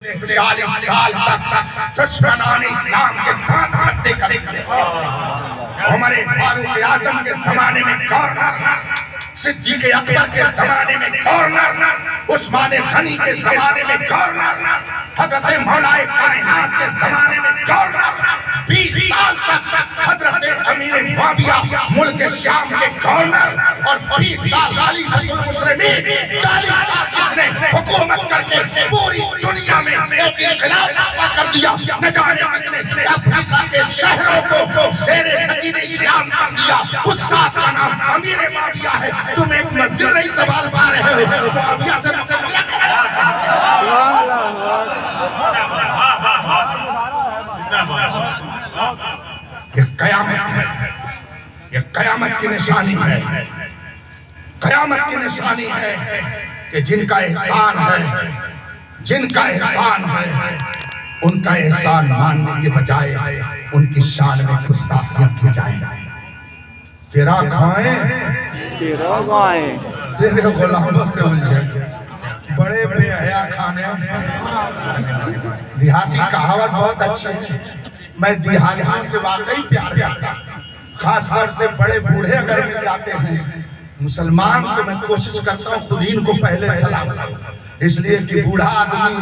40 साल तक दुश्मनान इस्लाम के दांत खट्टे करते हमारे फारूक आजम के जमाने में गवर्नर, सिद्दीक अकबर के जमाने में गवर्नर, उस्मान गनी के जमाने में गवर्नर, हजरत मौलाए कायनात के जमाने में गवर्नर, 20 साल तक हजरत अमीर मुआविया मुल्क शाम के गवर्नर और 20 साल खलीफतुल मुस्लिमीन 40 साल जिसने हुकूमत करके पूरी दुनिया में एक इनकलाब कर दिया, न जाने कितने अफ्रीका के शहरों को शेरे नगीने इस्लाम कर दिया। उस साथ का नाम अमीर मुआविया है। तुम एक मस्जिद नहीं संभाल पा रहे हो, मुआविया से मुकाबला करो। ये कयामत है, ये कयामत की निशानी है, कयामत की निशानी है कि जिनका एहसान है, जिनका एहसान है, उनका एहसान मानने के बजाय उनकी शान में गुस्ताखियां की जाए। तेरा खाए तेरा गाए तेरे गुलामों से उलझे बड़े बेहया खाने। देहाती कहावत बहुत अच्छी है, मैं देहातियों से वाकई प्यार करता, खास तौर से बड़े बूढ़े अगर मिल जाते हैं मुसलमान तो मैं कोशिश करता हूँ खुद ही इनको पहले सलाम करूं, इसलिए कि बूढ़ा आदमी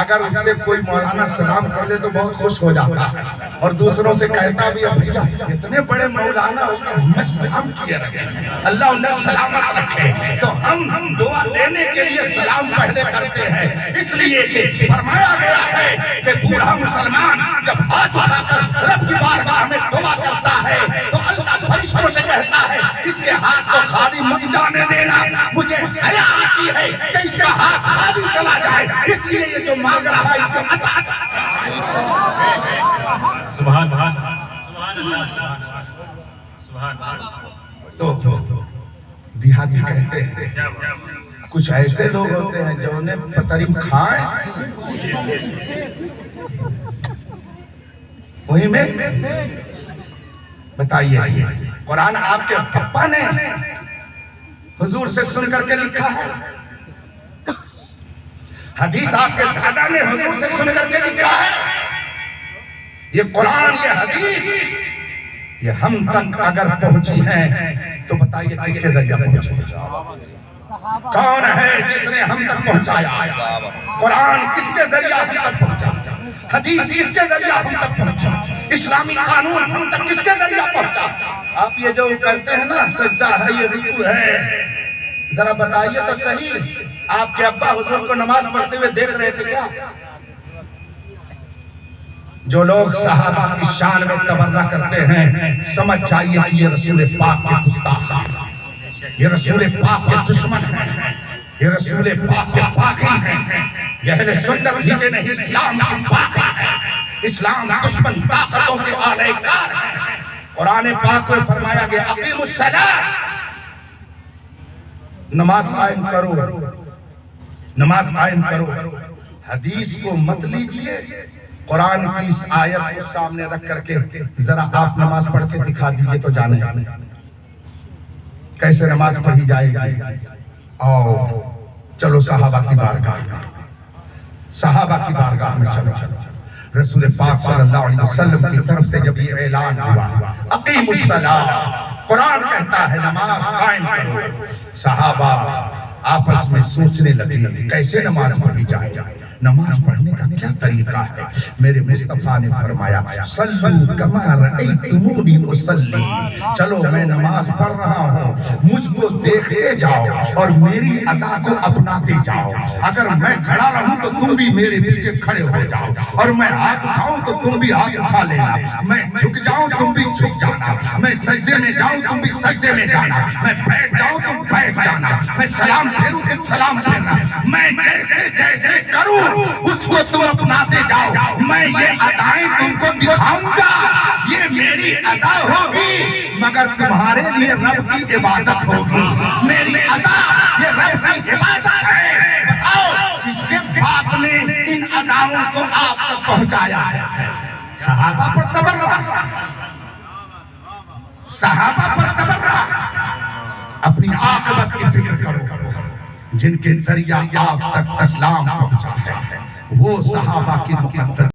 अगर उससे कोई मौलाना सलाम कर ले तो बहुत खुश हो जाता है और दूसरों से कहता भी है भैया इतने बड़े मौलाना हो गए हमें सलाम किए रखे, अल्लाह उन्हें सलामत रखे। तो हम दुआ लेने के लिए सलाम पहले करते हैं, इसलिए कि फरमाया गया है कि बूढ़ा मुसलमान जब हाथ उठाकर रब की बारगाह में दुआ करता है तो अल्लाह फरिश्तों से कहता है इसके हाथ को खाली मत जाने देना, मुझे हया आती है कि इसका हाथ खाली चला जाए, इसलिए ये जो मांग रहा है इसको अता सुभान सुभान। तो देहाती कहते हैं कुछ ऐसे लोग होते हैं जो उन्हें पतरिम खाए वही में। बताइए कुरान आपके पप्पा ने हुजूर से सुन करके लिखा है, हदीस आपके दादा ने हुजूर से सुन करके लिखा है, ये कुरान ये हदीस ये हम तक अगर पहुंची है तो बताइए किसके जरिए पहुंची? कौन है जिसने हम तक पहुंचाया? कुरान किसके जरिए हम तक पहुंचा? हदीस किसके जरिए हम तक पहुंचा? इस्लामी कानून हम तक किसके जरिए पहुंचा? आप ये जो करते हैं ना सजदा है ये रुकू है, जरा बताइए तो सही, आपके अब्बा हुजूर को नमाज पढ़ते हुए देख रहे थे क्या? जो लोग सहाबा की शान में तबर्रा करते हैं समझ जाइए कि ये रसूल पाक के गुस्ताख हैं, ये रसूल पाक के दुश्मन हैं, ये रसूल पाक के पाकी हैं, ये अहले सुन्नत ही के नहीं इस्लाम के पाकी हैं, इस्लाम दुश्मन ताकतों के आलयकार हैं। कुरान पाक में फरमाया गया अकीमुस सलाह, नमाज कायम करो, नमाज कायम करो। हदीस को मत लीजिए, कुरान की इस आयत को सामने रख करके जरा आप नमाज पढ़ के दिखा दीजिए तो जाने कैसे नमाज पढ़ी जाएगी। आओ चलो सहाबा की बारगाह में, सहाबा की बारगाह में चलो। रसूल पाक सल्लल्लाहु अलैहि वसल्लम की तरफ से जब ये ऐलान हुआ अकीमुस सलाह, कुरान कहता है नमाज कायम करो, सहाबा आपस में सोचने लगे कैसे नमाज पढ़ी जाए, नमाज पढ़ने का क्या तरीका है। मेरे मुस्तफा ने फरमाया सल्लू कमा रअयतुमूनी उसल्ली, चलो मैं नमाज पढ़ रहा हूँ मुझको देखते जाओ और मेरी अदा को अपनाते जाओ। अगर मैं खड़ा रहूं तो तुम भी मेरे पीछे खड़े हो जाओ, और मैं हाथ उठाऊं तो तुम भी हाथ उठा लेना, मैं झुक जाऊं तुम भी झुक जाना, मैं सजदे में जाऊं तुम भी सजदे में जाना, मैं बैठ जाऊं तुम बैठ जाना, मैं सलाम फेरूं तुम सलाम फेरना, मैं जैसे जैसे करूं उसको तुम अपनाते जाओ। मैं ये अदाएं तुमको दिखाऊंगा, ये मेरी अदा होगी मगर तुम्हारे लिए रब की इबादत होगी। मेरी अदा ये रब की इबादत है। बताओ किसके बाप ने इन अदाओं को आप तक पहुंचाया है? सहाबा पर तबर्रा, सहाबा पर तबर्रा। अपनी आखिरत की फिक्र करो, जिनके जरिया आप तक इस्लाम पहुंचा है, वो सहाबा की मुकद्दस